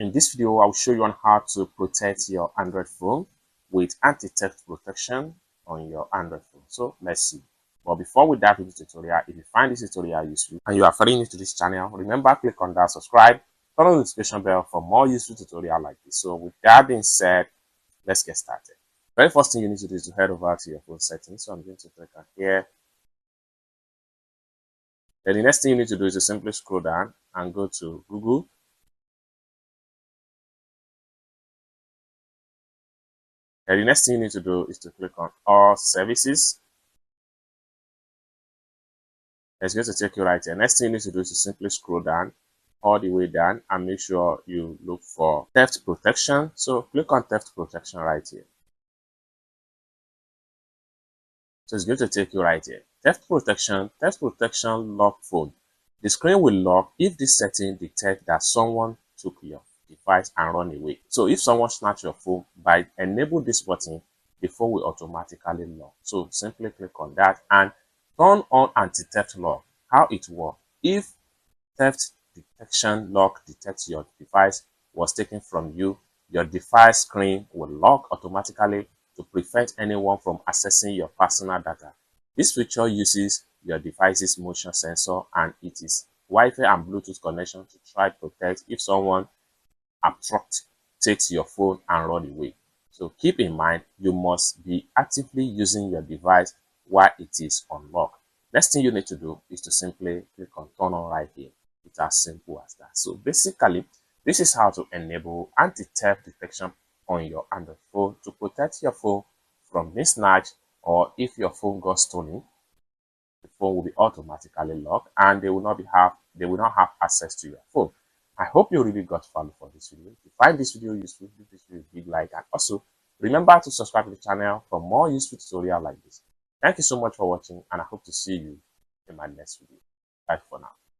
In this video, I'll show you on how to protect your Android phone with anti-theft protection on your Android phone. So let's see. But before we dive into the tutorial, if you find this tutorial useful and you are fairly new to this channel, remember click on that subscribe, turn on the notification bell for more useful tutorial like this. So with that being said, let's get started. Very first thing you need to do is to head over to your phone settings. So I'm going to click on here. Then the next thing you need to do is to simply scroll down and go to Google. And the next thing you need to do is to click on all services. It's going to take you right here. Next thing you need to do is to simply scroll down all the way down and make sure you look for theft protection. So click on theft protection right here. So it's going to take you right here. Theft protection lock phone. The screen will lock if this setting detects that someone took your device and run away. So if someone snatched your phone, by enable this button, the phone will automatically lock. So simply click on that and turn on anti-theft lock. How it works: if theft detection lock detects your device was taken from you, your device screen will lock automatically to prevent anyone from accessing your personal data. This feature uses your device's motion sensor and it is Wi-Fi and Bluetooth connection to try to protect if someone abstract takes your phone and run away. So keep in mind, you must be actively using your device while it is unlocked. Next thing you need to do is to simply click on turn on right here. It's as simple as that. So basically, this is how to enable anti-theft detection on your Android phone to protect your phone from being snatched, or if your phone got stolen, the phone will be automatically locked and they will not have access to your phone. I hope you really got value for this video. If you find this video useful, give this video a big like, and also remember to subscribe to the channel for more useful tutorials like this. Thank you so much for watching, and I hope to see you in my next video. Bye for now.